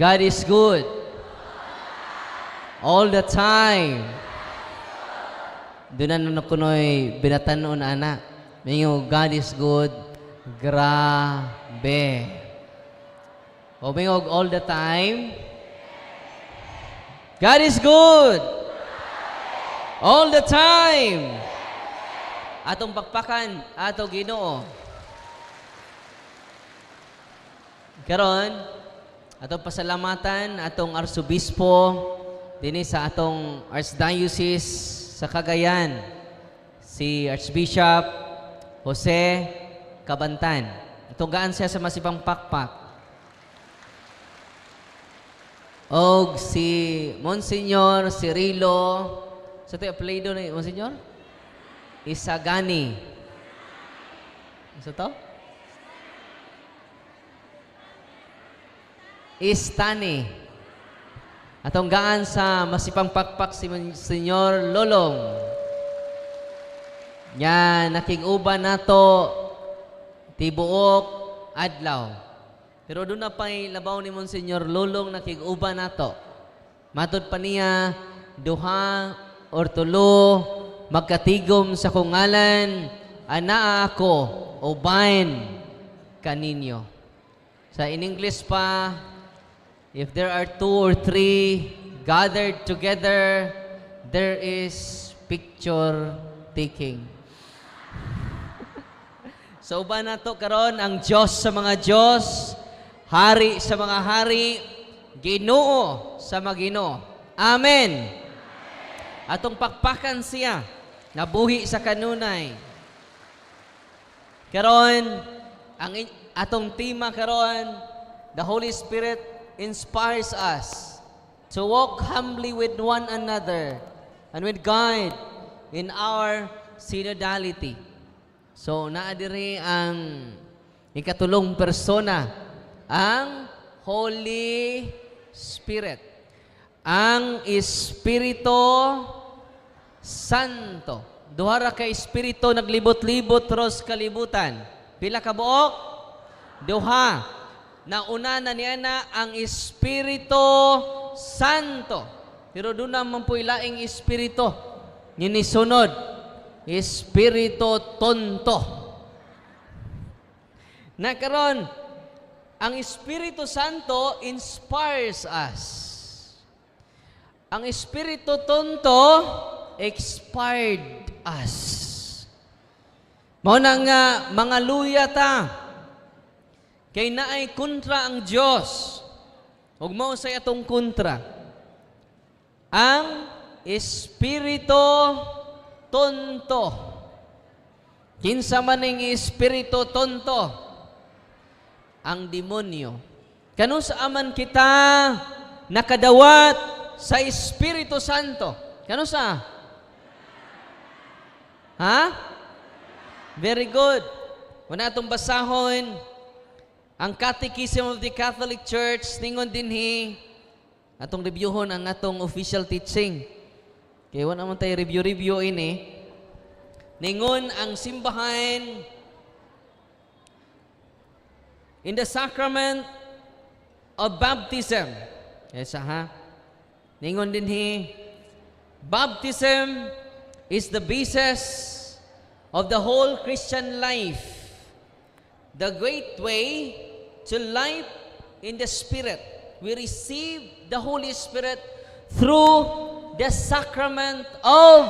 God is good. All the time. Doon na kunoy binatanon ana. Mingo, God is good. Grabe. O mingo, all the time. God is good. All the time. Atong pakpakan, ato Ginoo. Karon, atong pasalamatan atong arsobispo dinhi sa atong Archdiocese sa Cagayan, si Archbishop Jose Cabantan. Tugaan siya sa masibang pakpak. Og si Monsignor Cirilo, sa tayo apelido ni Monsignor? Isagani. Ano to? Istani. Atong gaan sa masipang pakpak si Monsignor Lolong. Yan, nakig-uban nato tibuok adlaw. Pero doon na pa'y labaw ni Monsignor Lolong nakig-uban nato. Matod pa niya, duha or tulo, magkatigom sa kungalan, anaa ako, ubain kaninyo. Sa in English pa, if there are 2 or 3 gathered together, there is picture taking. So ba na to karon ang Diyos sa mga Diyos, Hari sa mga hari, Ginoo sa mga Ginoo. Amen. Atong pakpakan siya, nabuhi sa kanunay. Karon, ang atong tema karon, the Holy Spirit inspires us to walk humbly with one another and with God in our synodality. So, naadiri ang ikatulong persona, ang Holy Spirit. Ang Espiritu Santo. Duhara ka Espiritu naglibot-libot ros kalibutan. Pila ka buok? Duha. Nauna na niya na ang Espiritu Santo. Pero doon naman po ilaing Espiritu. Ninisunod. Espiritu Tonto. Nakaroon, ang Espiritu Santo inspires us. Ang Espiritu Tonto expired us. Mao na nga mga luya ta. Kay naay kontra ang Dios. Ug mao say atong kontra. Ang Espiritu Tonto. Kinsa man ning Espiritu Tonto? Ang demonyo. Kanu sa aman kita nakadawat sa Espiritu Santo? Kanu sa? Ha? Very good. Wala atong basahon ang Catechism of the Catholic Church, ningon dinhi, atong reviewhon ang atong official teaching. Kaya wala naman tayo review ini. Ningon ang simbahan, in the sacrament of baptism. Yes, ha? Ningon dinhi, baptism is the basis of the whole Christian life. The great way to life in the Spirit. We receive the Holy Spirit through the sacrament of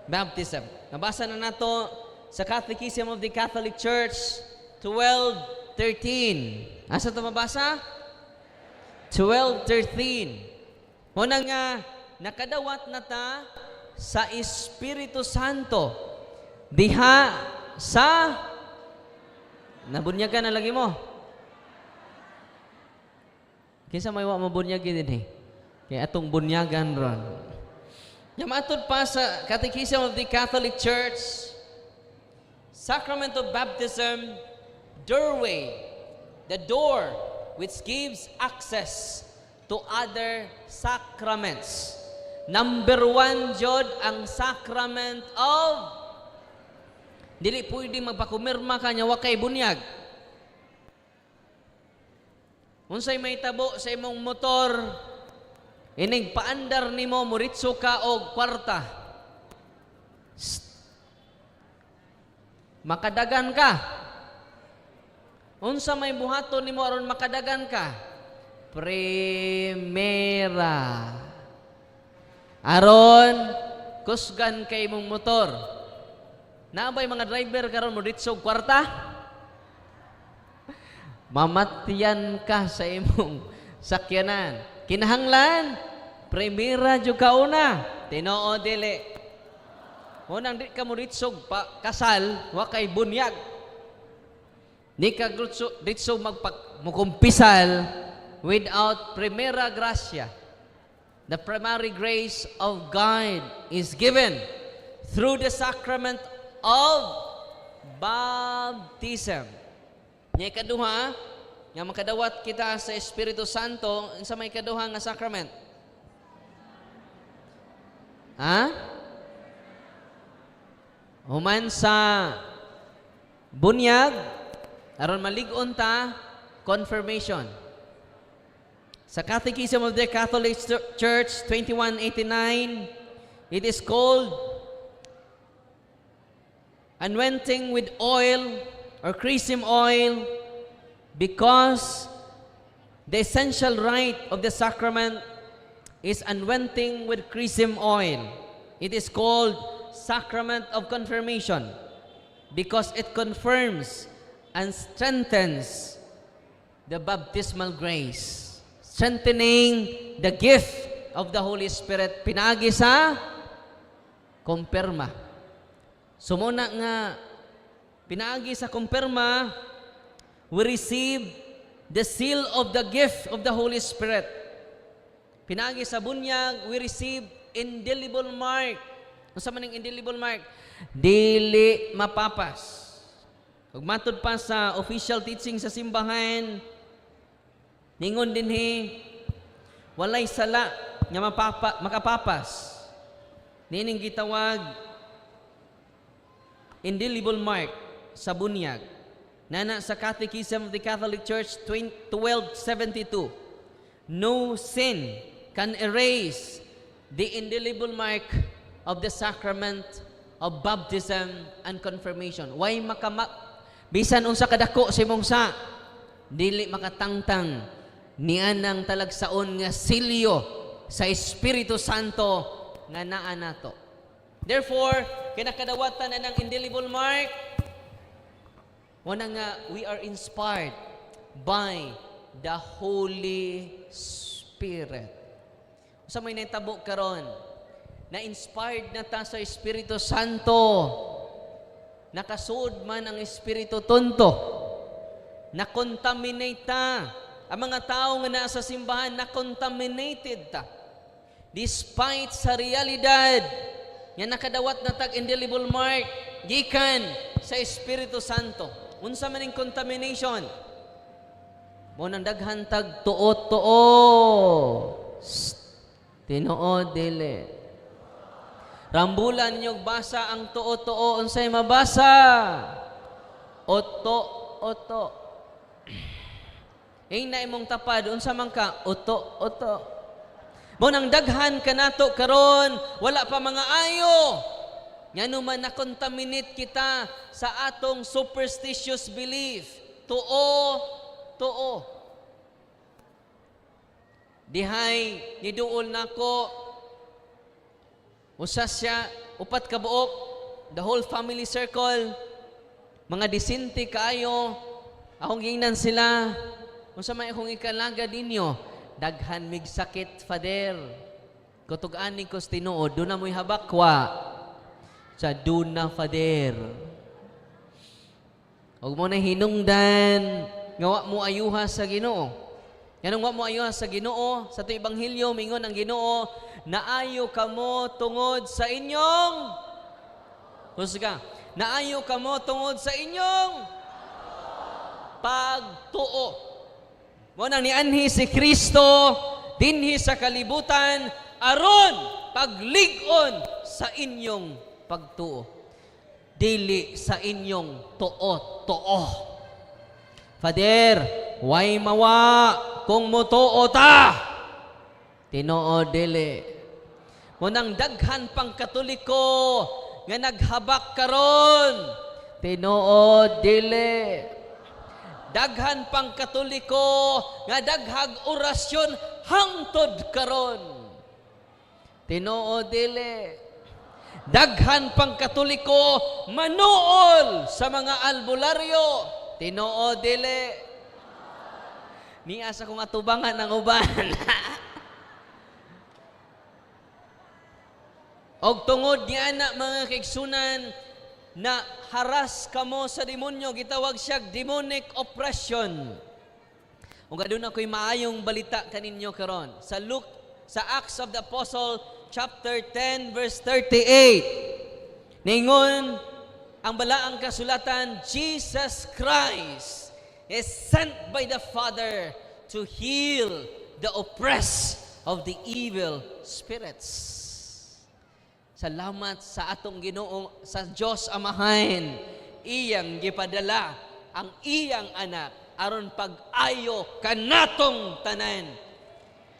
baptism. Nabasa na nato sa Catechism of the Catholic Church 12:13. Asa ito mabasa? 12:13. Muna nga, nakadawat na ta sa Espiritu Santo. Diha sa nabunyagan na lagi mo. Kinsa may wa mabunyagin din eh. Kaya atong bunyagan ron. Yamatod pa sa Catechism of the Catholic Church, Sacrament of Baptism, doorway, the door which gives access to other sacraments. Number 1, Jod, ang sacrament of dili pwede magpakumirma ka nya wa kay bunyag. Unsay may tabo sa imong motor, ining paandar nimo muritso ka og kwarta. Makadagan ka. Unsa may buhaton nimo aron makadagan ka? Primera. Aron kusgan kay imong motor. Naabay mga driver karon muritso og kwarta? Mamatyan ka sa imong sakyanan. Kinahanglan, primera jud ka una. Tinoo dili. Unang di ka mo ritsog pa kasal, wa kay bunyag. Di ka ritsog mukumpisal without primera gracia. The primary grace of God is given through the sacrament of baptism. Nya ikaduha, nga makadawat kita sa Espiritu Santo, sa may kaduha nga sacrament. Human sa bunyag, aron malig-on ta, confirmation. Sa Catechism of the Catholic Church 2189, it is called anointing with oil or chrism oil, because the essential rite of the sacrament is anointing with chrism oil. It is called sacrament of confirmation because it confirms and strengthens the baptismal grace, strengthening the gift of the Holy Spirit. Pinagi sa kumpirma. Sumuna nga pinagi sa kumpirma, we receive the seal of the gift of the Holy Spirit. Pinagi sa bunyag, we receive indelible mark. Ano sa maning indelible mark? Dili mapapas. Ug matud pa sa official teaching sa simbahan, ningon dinhi, walay sala nga makapapas. Nining gitawag indelible mark sa bunyag. Nana sa Catechism of the Catholic Church 1272, no sin can erase the indelible mark of the sacrament of baptism and confirmation. Why bisan unsa kadako sa imong sa, dili makatangtang nianang talagsaon nga silyo sa Espiritu Santo nga naa nato. Therefore, kinakadawatan na ng indelible mark, wala nga, we are inspired by the Holy Spirit. Sa may naitabo karon, na-inspired na ta sa Espiritu Santo, nakasuod man ang Espiritu Tonto, na-contaminate ta. Ang mga tao nga naa sa simbahan, na-contaminated ta. Despite sa realidad, nga nakadawat na tag indelible mark, gikan sa Espiritu Santo. Unsa man ning contamination? Mo nang daghan tag tuo-tuo. Tinoo dili. Rambulan niyog basa ang tuo-tuo, unsay mabasa? Oto-oto. Na imong tapad, unsa man ka? Oto-oto. Mo nang daghan kanato karon, wala pa mga ayo. Ngano man na-contaminate kita sa atong superstitious belief. Tuo. Dihay, niduol nako. Usa siya, upat ka buok, the whole family circle, mga disinti kaayo, akong gingnan sila, unsa may akong ikalaga ninyo, daghan mig sakit, Father. Kutug-ani ko tinuod, doon na mo'y habakwa. Sa duna, Father. Huwag mo na hinungdan, ngawa mo ayuha sa Ginoo. Yanong wa mo ayuha sa Ginoo, sa ito Ebanghelyo, mingon ang Ginoo, naayo kamo tungod sa inyong, husga, naayo kamo tungod sa inyong pagtuo. Mo nang nianhi si Kristo, dinhi sa kalibutan, aron paglig-on sa inyong pagtuo, dili sa inyong tuo. Father, way mawa kung mutuo ta. Tinoo dili. Munang daghan pang Katoliko nga naghabak karon. Tinoo dili. Daghan pang Katoliko nga daghag orasyon hangtod karon. Tinoo dili. Daghan pang Katoliko manuol sa mga albularyo. Tinoo dili. Niya sa kong atubangan ng uban. Og tungod niya na mga kaigsunan na haras kamo sa demonyo, gitawag siya demonic oppression. Ug aduna ko'y maayong balita kaninyo karon sa Acts of the Apostle chapter 10 verse 38. Ningon ang balaang kasulatan, Jesus Christ is sent by the Father to heal the oppressed of the evil spirits. Salamat sa atong Ginoo, sa Dios Amahan. Iyang gipadala ang iyang anak aron pag-ayo kanatong tanan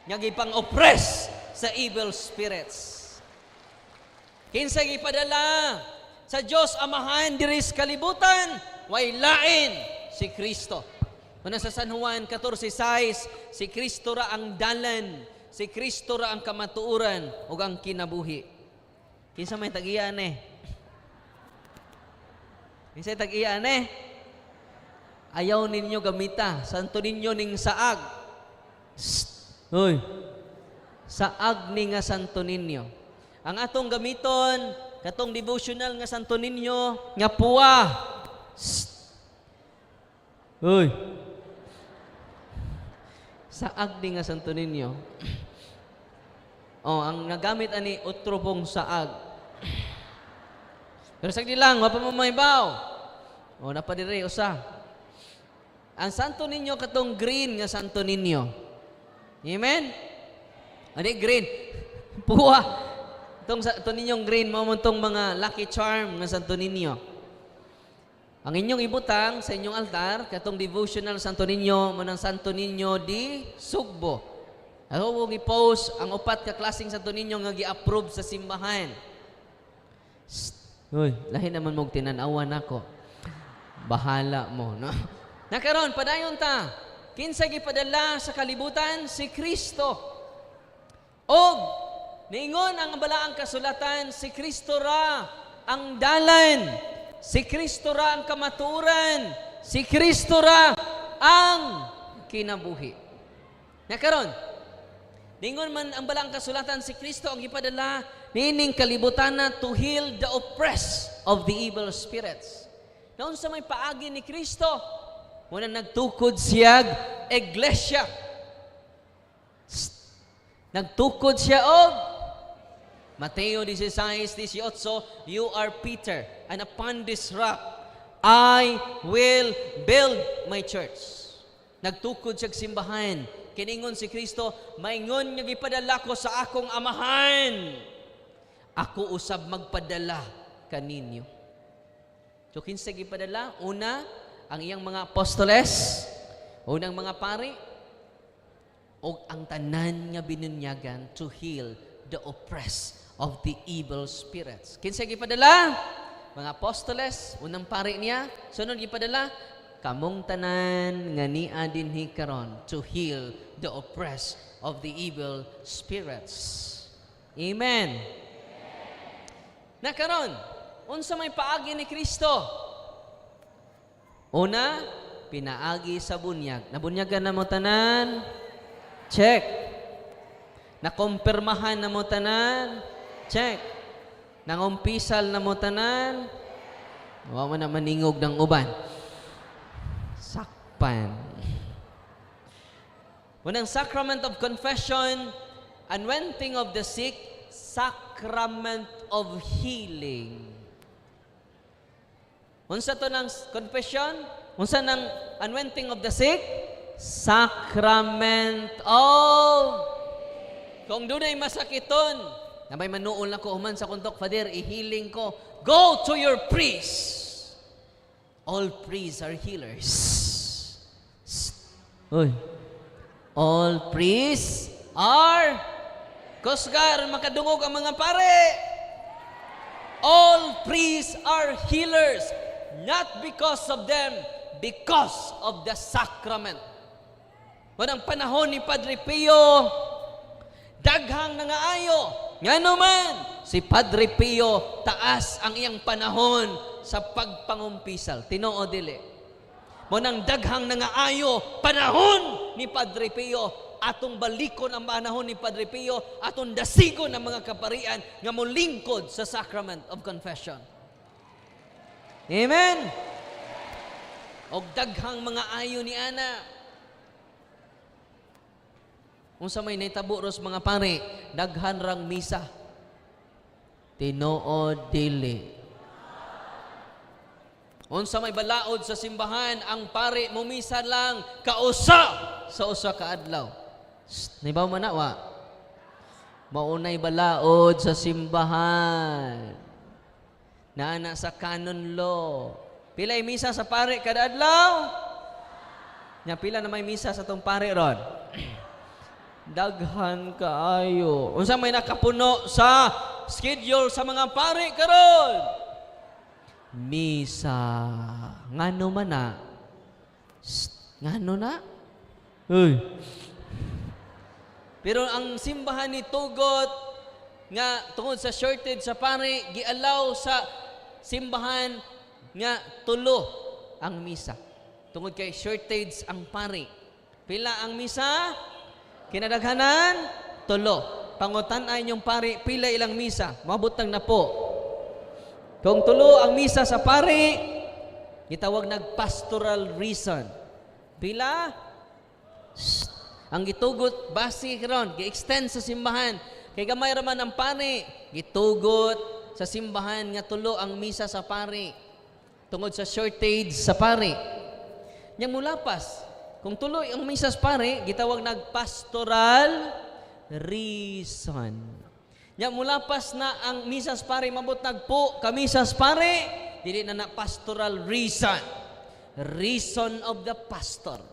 nga gipang-oppress sa evil spirits. Kinsa gipadala sa Dios Amahan diri sa kalibutan, way lain si Kristo. Muna sa San Juan 14:6, si Kristo ra ang dalan, si Kristo ra ang kamatuoran ug ang kinabuhi. Kinsa may tag-iya ni? Kinsa tag-iya ni? Ayaw ninyo gamita, santo ninyo ning saag. Hoy. Saag ni nga santo ninyo. Ang atong gamiton katong devotional nga santo ninyo nga puwa. Hoy. Saag ni nga santo ninyo. Oh, ang nagamit ani utro pong saag. Pero sagdi lang, wapa mo mahibaw. Oh, napadiri usa. Ang santo ninyo katong green nga santo ninyo. Amen? Ani green. Puwa. Itong santo ninyong green, mamuntong mga lucky charm nga santo ninyo. Ang inyong ibutang sa inyong altar, katong devotional santo ninyo, manang santo ninyo di Sugbo. Ako mo i-post ang upat ka klaseng santo ninyo nga gi-approve sa simbahan. Uy, lahi naman mong tinanawan ako. Bahala mo, no? Nakaroon, padayon ta. Kinsa gipadala sa kalibutan? Si Kristo. Og, niingon ang balaang kasulatan, si Kristo ra ang dalan. Si Kristo ra ang kamatuoran. Si Kristo ra ang kinabuhi. Nakaroon, ningon man ang balaang kasulatan, si Kristo ang gipadala nining kalibutan na to heal the oppressed of the evil spirits. Noon sa may paagi ni Kristo, muna nagtukod siya iglesia. Nagtukod siya og Mateo 16:18, you are Peter, and upon this rock I will build my church. Nagtukod siya simbahan. Kiningon si Kristo, maingon nga gipadala ko sa akong amahan. Ako usab magpadala kaninyo. So kinsa gipadala? Una, ang iyang mga apostoles, unang mga pari, o ang tanan nga binunyagan to heal the oppressed of the evil spirits. Kinsa gipadala? Mga apostoles, unang pari niya. Sunod gipadala, kamong tanan nga niya dinhi karon to heal the oppressed of the evil spirits. Amen. Nakaron, unsa may paagi ni Kristo? Una, pinaagi sa bunyag. Nabunyagan na mo tanan? Check. Nakumpirmahan na mo tanan? Check. Nangumpisal na mo tanan? Wa man na maningog ng uban. Sakpan. Unang sacrament of confession, anointing of the sick, sacrament of healing. Unsa to ng confession? Unsa ng anointing of the sick? Sacrament of... Kung doon ay masakiton, na may manuol na ko human sa kuntok, Father, i-healing ko. Go to your priest. All priests are healers. Uy. All priests are kusgar, makadungog ang mga pare. All priests are healers, not because of them, because of the sacrament. Manang panahon ni Padre Pio, daghang nangaayo. Nga naman, si Padre Pio, taas ang iyang panahon sa pagpangumpisal. Tinoo dili. Manang daghang nangaayo, panahon ni Padre Pio, atong balikon ang panahon ni Padre Pio, atong dasigon ang mga kaparian nga molingkod sa sacrament of confession. Amen. Og daghang mga ayo ni ana. Unsa may nahitabo ros mga pare, daghan rang misa. Tinuod dili. Unsa may balaod sa simbahan, ang pare mumisa lang kausa sa usa ka adlaw. Nibaw man na wa. Maunay balaod sa simbahan. Naana sa canon law. Pilay misa sa pare kada adlaw? Nya pila na may misa sa tong pare ron? Daghan kaayo. Unsa may nakapuno sa schedule sa mga pare karon? Misa. Ngano man na? Ngano na? Uy. Pero ang simbahan ni Tugot nga tungod sa shortage sa pare, gialaw sa simbahan nga tulo ang misa. Tungod kay shortage ang pare. Pila ang misa? Kinadaghanan? Tulo. Pangutan-ay yung pare, pila ilang misa? Mabutang na po. Kung tulo ang misa sa pare, gitawag nag-pastoral reason. Pila? Ang gitugot, base karon, gi-extend sa simbahan. Kay gamay raman ang pare, gitugot sa simbahan nga tulo ang misa sa pare. Tungod sa shortage sa pare. Yang mulapas, kung tuloy ang misa sa pare, gitawag nag-pastoral reason. Yang mulapas na ang misa sa pare, mabot nagpo ka misa sa pare, dili na pastoral reason. Reason of the pastor.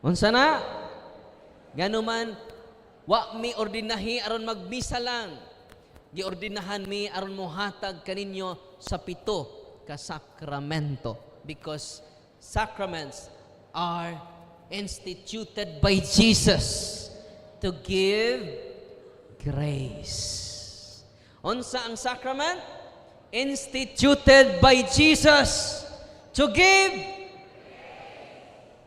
Unsa na? Ganuman, wa mi ordinahi aron magbisa lang. Giordinahan mi aron mohatag kaninyo sa 7 ka sakramento. Because sacraments are instituted by Jesus to give grace. Unsa ang sacrament? Instituted by Jesus to give.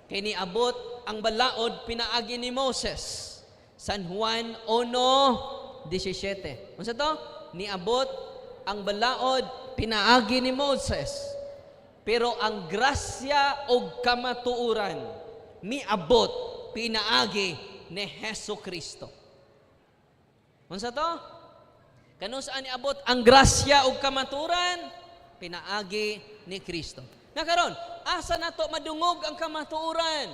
Kini abot ang balaod pinaagi ni Moses. San Juan 1:17. Unsa to? Niabot ang balaod pinaagi ni Moses. Pero ang grasya o kamatuuran miabot pinaagi ni Hesus Kristo. Unsa to? Kano saan niabot ang grasya o kamatuuran? Pinaagi ni Kristo. Na karon, asa nato madungog ang kamatuuran?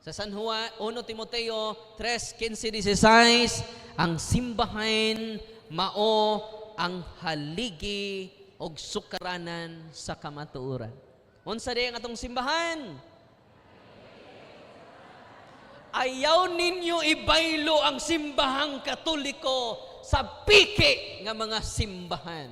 Sa San Juan 1 Timoteo 3:15-16, ang simbahan mao ang haligi og sukaranan sa kamatuoran. Unsa di ang atong simbahan? Ayaw ninyo ibaylo ang simbahang Katoliko sa piki nga mga simbahan.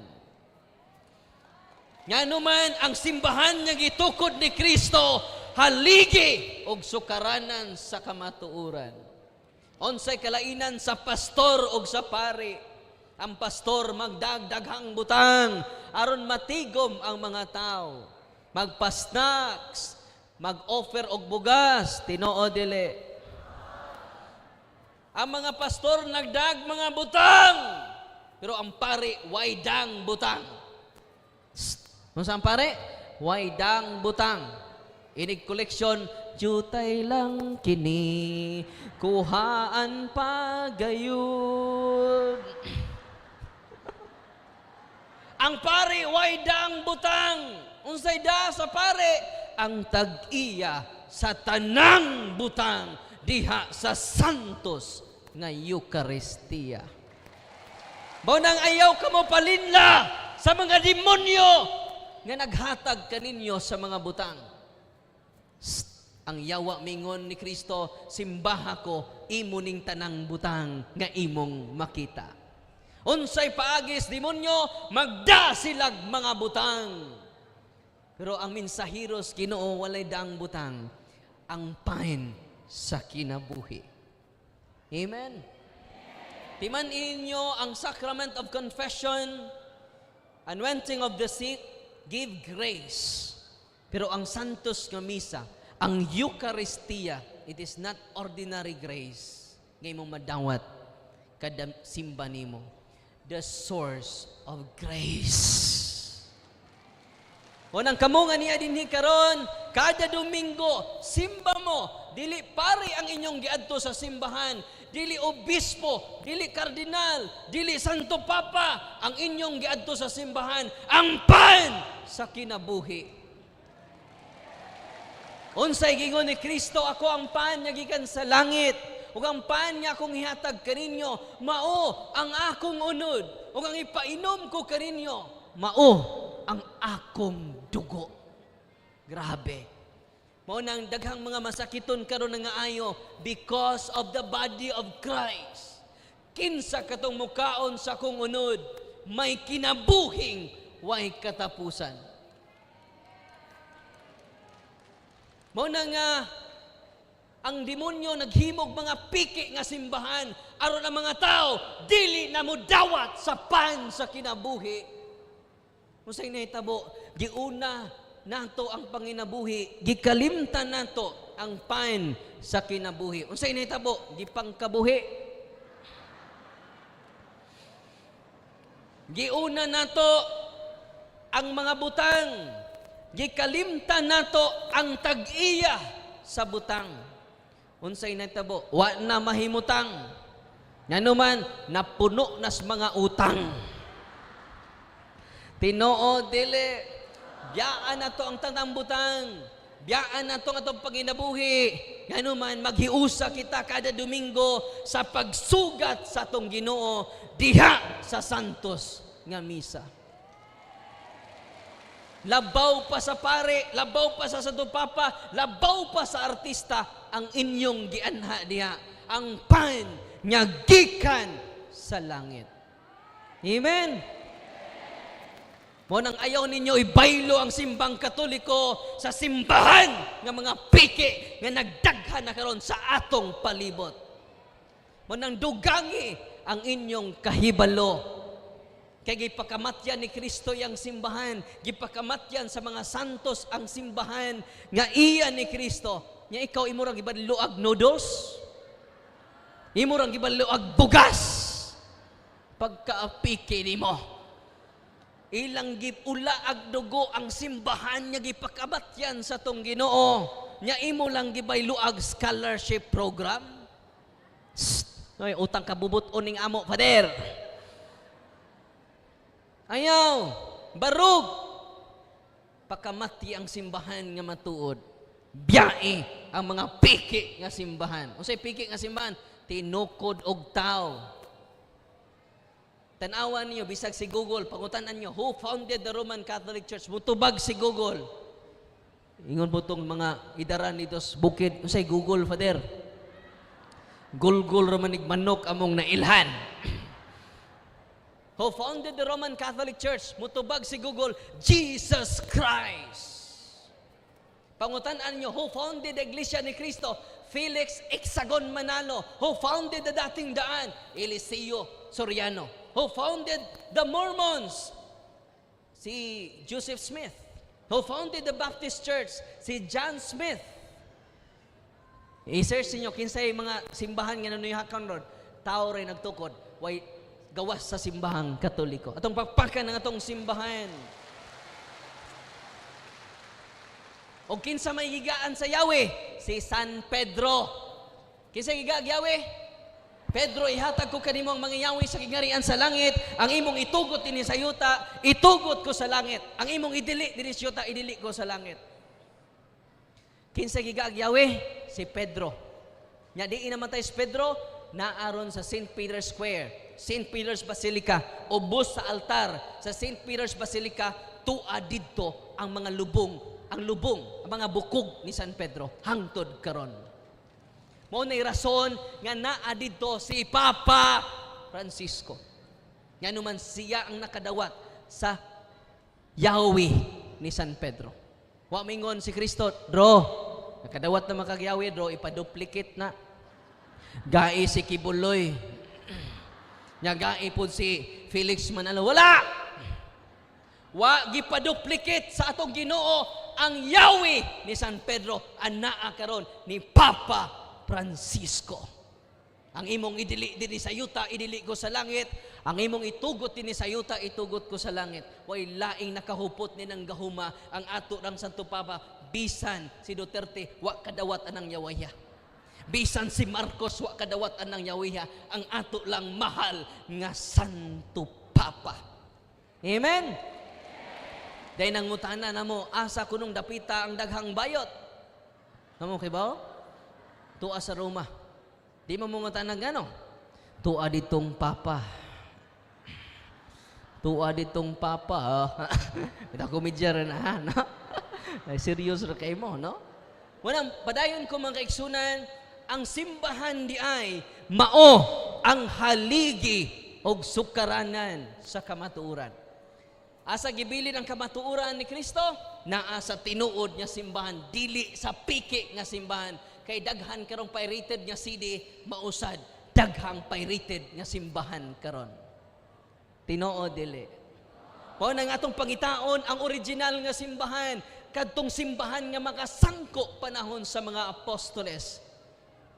Ngano man ang simbahan nga gitukod ni Kristo, haligi og sukaranan sa kamatuoran. Unsay kalainan sa pastor og sa pare? Ang pastor magdagdaghang butang aron matigom ang mga tao. Magpa-snacks, mag-offer og bugas, Tinoo dili. Ang mga pastor nagdag mga butang, pero ang pare way dang butang. Unsa ang pare? Way dang butang. Inig koleksyon, jutay lang kini, kuhaan pa gayud. Ang pare, way dang butang. Unsay da sa pare? Ang tag-iya sa tanang butang, diha sa santos nga Eucharistia. Baunang ayaw ka mo palinla sa mga demonyo nga naghatag kaninyo sa mga butang. Ang yawa mingon ni Kristo, simbaha ko, imo ning tanang butang nga imong makita. Unsay paagis demonyo, magda silag mga butang. Pero ang mensaheros Ginoo walay daang butang, ang pain sa kinabuhi. Amen. Timan inyo ang sacrament of confession, anointing of the sick, give grace. Pero ang santos nga misa, ang Eucharistia, it is not ordinary grace. Ngayon mong madawat kada simba nimo. The source of grace. Unang kamungan niya dinhi karon, kada Domingo, simba mo, dili pare ang inyong giadto sa simbahan, dili obispo, dili kardinal, dili santo papa ang inyong giadto sa simbahan, ang pan sa kinabuhi. Unsay gingon ni Kristo, ako ang pan nga gikan sa langit, ug ang pan nga akong ihatag kaninyo, mao ang akong unod, ug ang ipainom ko kaninyo, mao ang akong dugo. Grabe. Mao nang daghang mga masakiton karon nga ayo because of the body of Christ. Kinsa katong mukaon sa akong unod, may kinabuhing way katapusan. Mao na nga ang demonyo naghimog mga piki nga simbahan aron ang mga tao dili na mudawat sa pan sa kinabuhi. Unsay nahitabo, giuna nato ang panginabuhi, gikalimtan nato ang pan sa kinabuhi. Unsay nahitabo, gipangkabuhi. Giuna nato ang mga butang, gikalimtan nato ang tag-iya sa butang. Unsay nahitabo, wa na mahimutang. Nganuman napuno nas mga utang. Tinoo dili, biyaan na to ang tanang butang, biyaan na to ang atong panginabuhi. Nganuman maghiusa kita kada Domingo sa pagsugat sa atong Ginoo diha sa santos nga misa. Labaw pa sa pare, labaw pa sa santo papa, labaw pa sa artista ang inyong gianha diha, ang pan nga gikan sa langit. Amen. Mo nang ayaw ninyo ibaylo ang simbang Katoliko sa simbahan nga mga piki nga nagdaghan na karon sa atong palibot. Mo nang dugangi ang inyong kahibalo. Kay gipakamatyan ni Kristo yang simbahan, gipakamatyan sa mga santos ang simbahan nga iya ni Kristo. Nya ikaw imurang gibadluag noodles, imurang gibadluag bugas, pagkaapiki nimo. Ilang gipulaag dugo ang simbahan niya gipakamatyan sa tong Ginoo. Nya imo lang gibayluag scholarship program. Ay utang kabubot oning amo, Father. Ayaw, barug. Pakamati ang simbahan nga matuod. Biyae ang mga piki nga simbahan. Unsay piki nga simbahan? Tinukod og tao. Tanawan niyo, bisag si Google, pangutanan niyo, who founded the Roman Catholic Church? Mutubag si Google. Ingon po itong mga idaran dito sa bukid. Say Google, Father. Gulgul Romanig manok among nailhan. Who founded the Roman Catholic Church? Mutubag si Google, Jesus Christ. Pangutanan niyo, who founded the Iglesia ni Cristo? Felix Exagon Manalo. Who founded the dating daan? Eliseo Soriano. Who founded the Mormons? Si Joseph Smith. Who founded the Baptist Church? Si John Smith. I-search niyo kinsay mga simbahan nga nanuyhakan ron. Tao ray nagtukod, way gawas sa simbahang Katoliko. Atong pagpakan ng atong simbahan. O kinsa may higaan sa Yahweh? Si San Pedro. Kinsa higa Yahweh? Pedro, ihatag ko kanimo ang mga Yahweh sa kingarian sa langit. Ang imong itugot dinhi sa yuta, itugot ko sa langit. Ang imong idili dinhi sa yuta, idili ko sa langit. Kinsa gigaag Yahweh? Si Pedro. Nya di namatay si Pedro, naaron sa St. Peter's Square, St. Peter's Basilica, ubos sa altar sa St. Peter's Basilica, tua didto ang mga lubong, ang mga bukog ni San Pedro hangtod karon. Mao nay rason nga naa didto si Papa Francisco. Nga naman siya ang nakadawat sa Yahweh ni San Pedro. Wa mingon si Kristo, "Dro, nakadawat na makag Yahweh, dro, ipaduplicate na." Gai si Kibuloy. Nya gai po si Felix Manalo. Wala! Wa gipaduplicate sa atong Ginoo ang Yahweh ni San Pedro anaa karon ni Papa Francisco. Ang imong idili dinhi sa yuta, idili ko sa langit. Ang imong itugot dinhi sa yuta, itugot ko sa langit. Way laing nakahupot ni nang gahuma ang ato ng Santo Papa. Bisan si Duterte, wa kadawat anang Yahweh. Bisan si Marcos, wa kadawat anang Yahweh. Ang ato lang mahal nga Santo Papa. Amen? Dahil nangutana na mo, asa kunong dapita ang daghang bayot. Namo kay bao? Tua sa Roma. Di mo mungutana gano? Tua ditong Papa. Tua ditong Papa. Kita komedya rin ha, no? Serious ra kay mo, no? Walang padayon ko mga kaigsunan, ang simbahan di ay mao ang haligi og sukaranan sa kamatuoran. Asa gibilin ang kamatuoran ni Kristo? Naa sa tinuod nga simbahan, dili sa piki nga simbahan. Kay daghan karong pirated nga CD, mausad daghang pirated nga simbahan karon. Tinuod dili. Pao nang atong pangitaon ang original nga simbahan, kadtong simbahan nga makasangko panahon sa mga apostoles.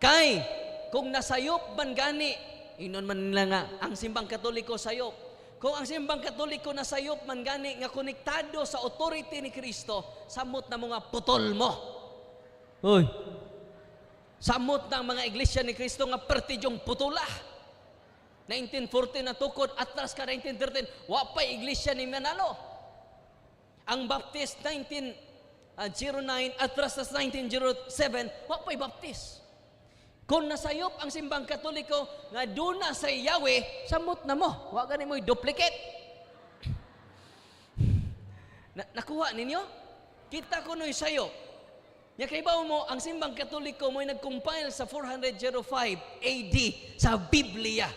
Kay kung nasayop man gani, inon man nila nga ang simbang Katoliko sayop. Kung ang simbang Katoliko na sayop man gani nga konektado sa authority ni Kristo, samot na mga putol mo. Hoy. Samot na mga iglesia ni Kristo nga pertidyong putula. 1914 na tukod, atras ka 1913, wa pa iglesia ni Manalo. Ang Baptist 1909, atras sa 1907, wa pa'y Baptist. Kung nasayop ang simbang Katoliko nga duna sa Yahweh, samot na mo. Wa gani mo'y duplicate. Nakuha ninyo? Kita ko no'y sayop. Nya kay bawo mo, ang simbang Katoliko mo'y nag-compile sa 405 AD sa Biblia.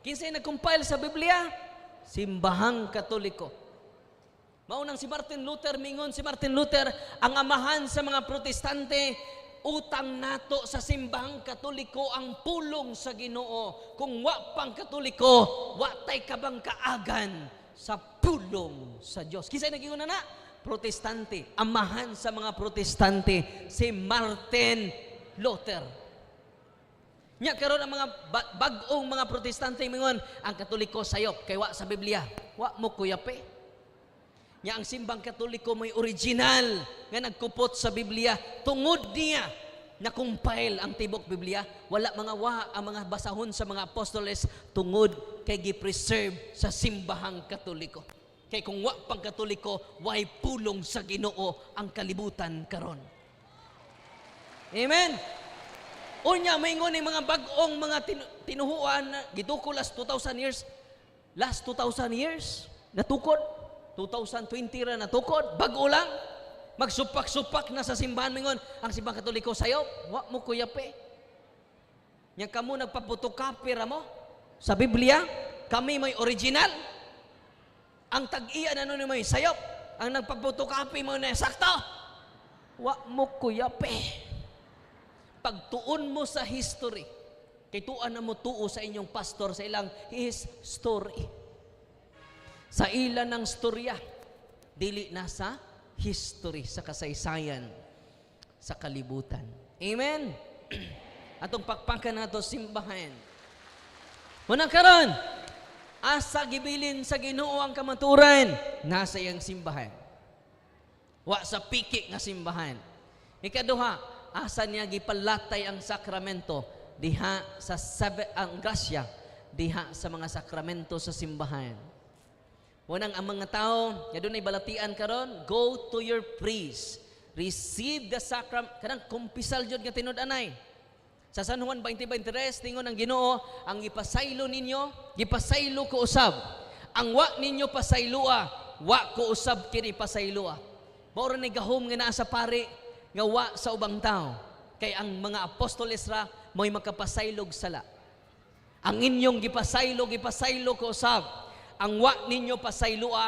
Kinsay nag-compile sa Biblia? Simbahang Katoliko. Maunang si Martin Luther, mingon si Martin Luther, ang amahan sa mga protestante, utang nato sa simbahang Katoliko ang pulong sa Ginoo. Kung wa pang Katoliko, wa tay kabang kaagan sa pulong sa Dios. Kisay nagingon na protestante, amahan sa mga protestante si Martin Luther. Nya karon ang mga bag-ong mga protestante mingon ang Katoliko sayop kay wa sa Biblia. Wa mo kuyape. Nya ang simbang Katoliko may original nga nagkupot sa Biblia, tungod niya na compile ang tibok Biblia. Wala mga ang mga basahon sa mga apostoles, tungod kay gi-preserve sa simbahang Katoliko. Kay kung wa pang Katoliko, way pulong sa Ginoo ang kalibutan karon. Amen. Unya maingon ni mga bag-ong mga tinuhuan gitukod last 2,000 years. Last 2,000 years natukod. 2020 ra natukod, bago lang. Magsupak-supak na sa simbahan mingon ang simbang Katoliko sayop, wa mo kuyape. Nya kamo nagpaputokapi ra mo sa Biblia, kami may original. Ang tag-iya na nun may sayop, ang nagpaputokapi mo na sakto. Wa mo kuyape. Pagtuon mo sa history, kay tuan na mo tuo sa inyong pastor sa ilang history. Sa ilan ng storya, dili na sa history, sa kasaysayan, sa kalibutan. Amen? Atong pakpakan nato simbahan. Muna karon, asa gibilin sa Ginoo ang kamaturan, nasa iyang simbahan. Wa sa piki nga simbahan. Ikaduha, asa niya gipalatay ang sakramento diha sa ang grasya diha sa mga sakramento sa simbahan. Unang ang mga tao, nga dunay balatian karon, go to your priest. Receive the sacrament. Kanang kumpisal jud nga tinud-anay. Sa San Juan 20:23, tingon ang Ginoo, ang ipasaylo ninyo, gipasaylo ko usab. Ang wa ninyo pasaylua, wa ko usab kini pasayloa. Mao ra ni gahom nga naa sa pare nga wa sa ubang tao. Kay ang mga apostoles ra mo'y makapasaylog sala. Ang inyong gipasaylo ko usab. Ang wa ninyo pasayloa,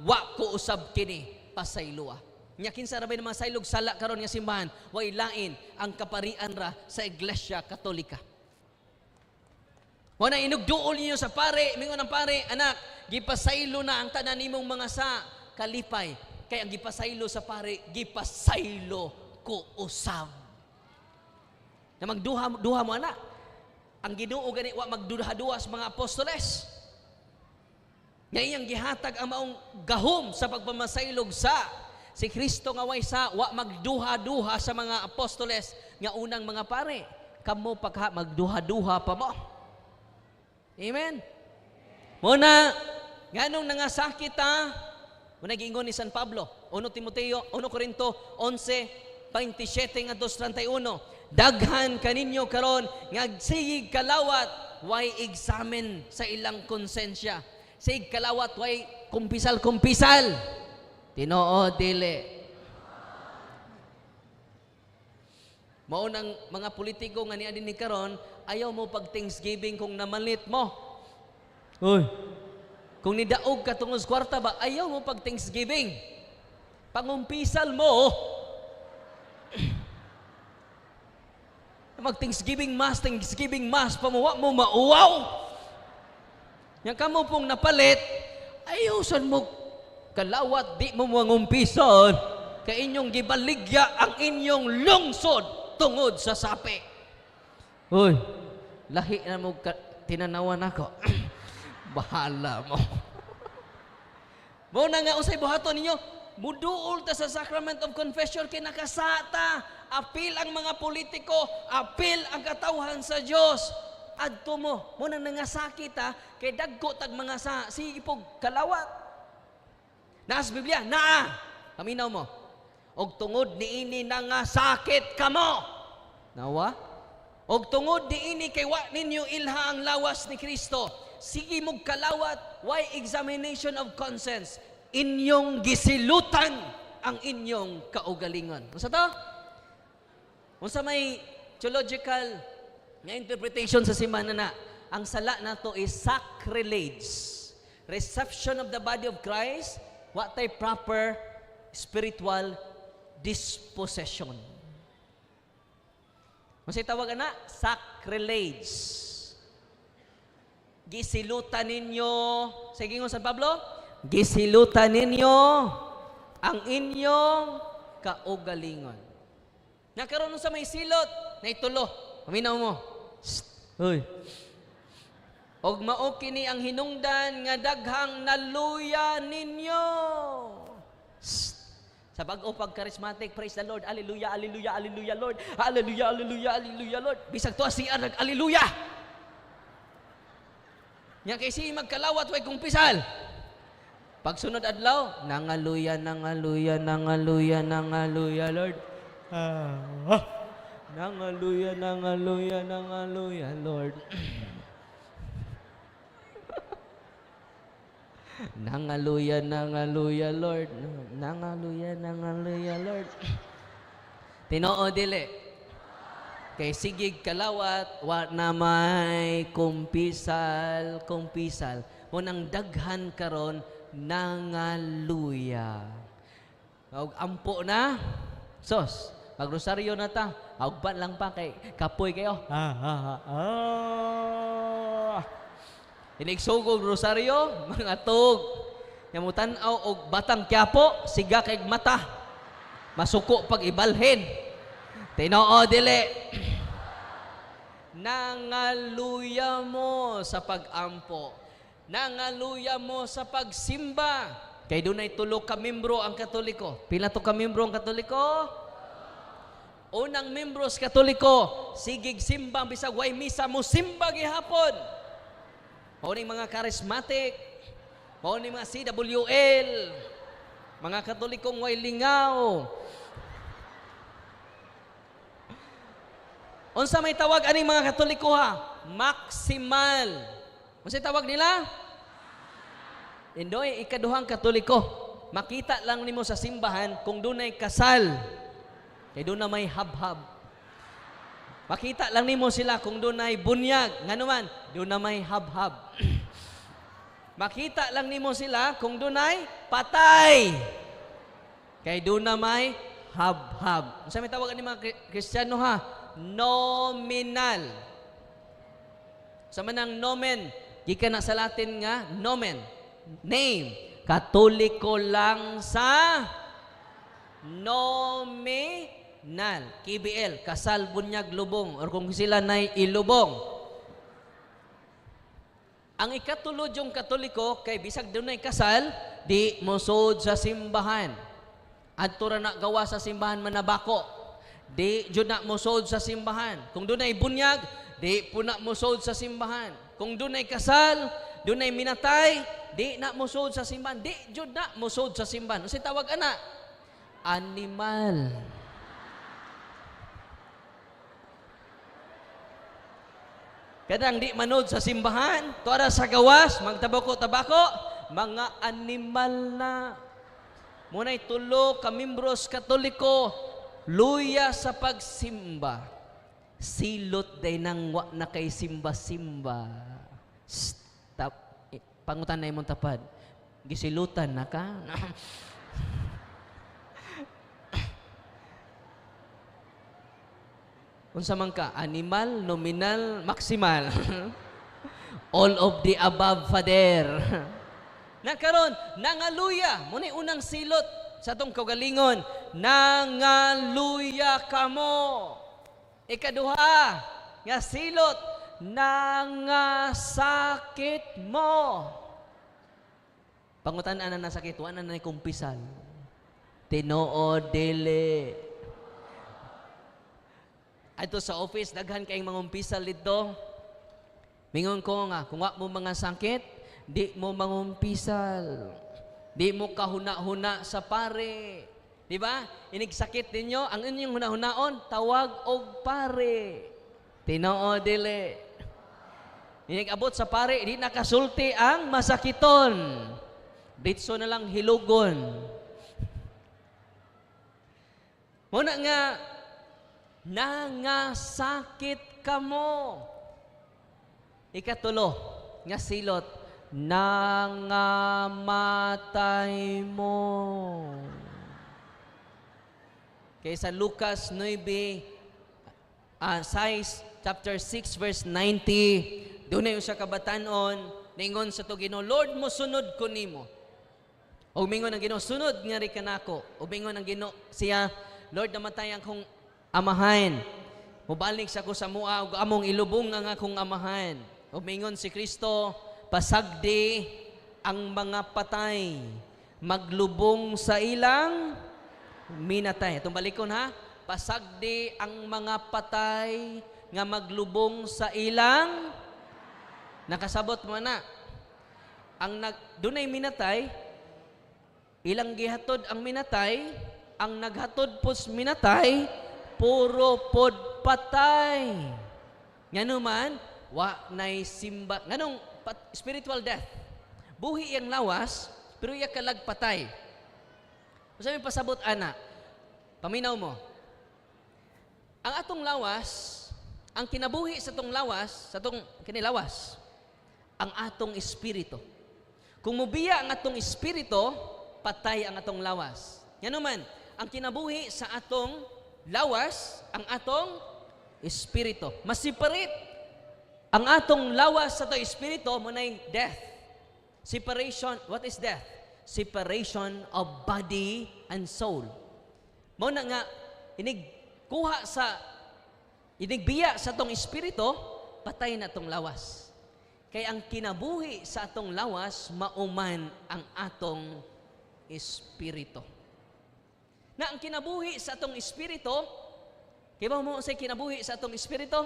wa ko usab kini pasayloa. Nya kinsa ra ba mga saylog sala karon nga simbahan, way lain ang kaparian ra sa Iglesia Katolika. Wala inugduol niyo sa pare, mingon ang pare, anak, gipasaylo na ang tanan nimong mga sa kalipay. Kaya ang gipasaylo sa pare, gipasaylo ko usab. Na magduha mo anak. Ang Ginoo gani wa magduha-duha sa mga apostoles. Nga iyang gihatag ang maong gahom sa pagpamasaylog sa si Kristo nga way sa wa magduha-duha sa mga apostoles nga unang mga pare. Kamo pagha magduha-duha pa mo. Amen. Muna, nganong nangasakit muna giingon ni San Pablo, 1 Corinto 11:27 ngadto 31. Daghan kaninyo karon nga sigig kalawat way examine sa ilang konsensya. Sigig kalawat way kumpisal. Tinoo dili. Mao nang mga politiko nga niya din ni karon, ayaw mo pag Thanksgiving kung namalit mo. Uy. Kung nidaog ka tungod sa kwarta ba, ayaw mo pag Thanksgiving. Pangumpisal mo. Mag Thanksgiving Mass, pamuwa mo mauwaw. Yang kamo pong napalit, ayaw san mo kalawat, di mo mangumpisal. Kay inyong gibaligya ang inyong lungsod tungod sa sapi. Uy, lahi na mo tinanawan ako. Bahala mo. Mo na nga usay buhaton ninyo, muduol ta sa Sacrament of Confession kay nakasata. Apil ang mga politiko, apil ang katawhan sa Dios. Adto mo na nangasakit kay dagko tag mga sa sige pog kalawat. Nas Biblia, paminaw mo. Og tungod niini nangasakit kamo. Nawa? Og tungod niini kay wa ninyo ilha ang lawas ni Kristo. Sige mog kalawat, why examination of conscience? Inyong gisilutan ang inyong kaugalingon. Unsa to? Unsa may theological nga interpretation sa simana na ang sala nato is sacrilege. Reception of the body of Christ, what tay proper spiritual dispossession. Unsay tawag ana? Sacrilege. Gisilutan ninyo, sige nga San Pablo, gisilutan ninyo ang inyong kaugalingon. Nakaroon sa may silot, na itulo. Paminaw mo. Hoy. Og mao kini ang hinungdan nga daghang naluya ninyo. Sa bag-o pag-charismatic, praise the Lord. Hallelujah, hallelujah, hallelujah, Lord. Hallelujah, hallelujah, hallelujah, Lord. Bisag to siya nag-hallelujah. Nya kay si magkalawat way kumpisal. Pagsunod adlaw, nangaluya, nangaluya, nangaluya, nangaluya, Lord. Nangaluya, nangaluya, nangaluya, Lord. Nangaluya, nangaluya, Lord. Nangaluya, nangaluya, Lord. Tinoo dili. Kay sigig kalawat, wa na may kumpisal. Munang daghan karon nangaluya. Og ampo na. Sos, magrosaryo na ta. Augban lang pa kay kapoy kayo. Inigsugog rosaryo, mga tug. Yamutan-aw og batang Quiapo, siga kay mata. Masuko pag ibalhin. Tinoo dili. Nangaluya mo sa pagampo. Nangaluya mo sa pagsimba. Kay dunay tulo ka membro ang Katoliko. Pila to ka membro ang Katoliko? Unang membro sa Katoliko, sigig simba bisag way misa mo simba gihapon. Mao ning mga charismatic, mao ning mga CWL, mga Katolikong way lingaw. Unsa may tawag aning mga Katoliko Maximal. Unsay tawag nila? Indoy ikaduhang Katoliko. makita lang nimo sa simbahan kung dunay kasal. Kay doon na may habhab. Makita lang nimo sila kung dunay bunyag. Nga naman, doon na may habhab. Makita lang nimo sila kung dunay patay. Kay doon na may habhab. Sa may tawagan ni mga Kristiyano ha, nominal. Sa manang nomen, gikan na sa Latin nga, nomen, name. Katoliko lang sa nominal. KBL, kasal, bunyag, lubong. Or kung sila na'y ilubong. Ang ikatuludyong Katoliko, kay bisag doon ay kasal, di musod sa simbahan. Adto ra na gawa sa simbahan manabako. Di jud na musod sa simbahan. Kung doon ay bunyag, di po na musod sa simbahan. Kung doon ay kasal, doon ay minatay, di na musod sa simbahan. Di jud na musod sa simbahan. Kasi tawag ana, animal. Kadang di manod sa simbahan, tuara sa gawas, magtabako-tabako, mga animal na. Muna'y tulo ka membros Katoliko, luya sa pagsimba. Silot day nang wa na kay simba-simba. Stop. Pangutan na imong tapad. Gisilutan na ka? Unsa man ka? Animal, nominal, maximal. All of the above, Father. Nakaron, nangaluya. Muna unang silot sa itong kagalingon. Nangaluya kamo. Ikaduha, nga silot, nangasakit mo. Pangutan-an na nasakit, wala na kumpisal. Tinoo dili. Ato sa office, daghan kayong mga umpisal dito. Mingon ko nga, kung wak mo mga sakit, di mo mangumpisal. Di mo kahuna-huna sa pare. Di ba? Inig sakit ninyo, ang inyong huna-hunaon, tawag og pare. Tinoo dili. Inig abot sa pare, di nakasulti ang masakiton. Ditso na lang hilugon. Muna nga, nangasakit ka mo. Ikatulo, nga silot, nangamatay mo. Kaya sa Lucas 9, chapter 6, verse 90, doon na yung sa kabatanon, ningon sa to Ginoo, Lord mo sunod ko nimo. O mingon ang Ginoo, sunod nga rin ka nako. O mingon ang Ginoo siya, Lord namatay ang kong amahan. Mubalik sa ko sa mua ug among ilubong nga akong amahan. Umingon si Kristo, pasagdi ang mga patay, maglubong sa ilang minatay. Itong balikon ha, pasagdi ang mga patay nga maglubong sa ilang nakasabot mo na. Ang dunay minatay, ilang gihatod ang minatay, ang naghatod pos minatay, puro pod patay. Ngano man, wa nay simba. Nganong spiritual death. Buhi iyang lawas, pero iya kalag patay. Kung sabi pasabot ana, paminaw mo. Ang atong lawas, ang kinabuhi sa atong lawas, sa atong kinilawas, ang atong espiritu. Kung mubiya ang atong espiritu, patay ang atong lawas. Ngano man, ang kinabuhi sa atong lawas, ang atong espiritu. Masiparit ang atong lawas sa atong espiritu mo na death. Separation, what is death? Separation of body and soul. Mo na nga, inigbiya sa atong espiritu, patay na atong lawas. Kaya ang kinabuhi sa atong lawas, mauman ang atong espiritu. Na ang kinabuhi sa atong espiritu, kaya ba mo sa kinabuhi sa atong espiritu?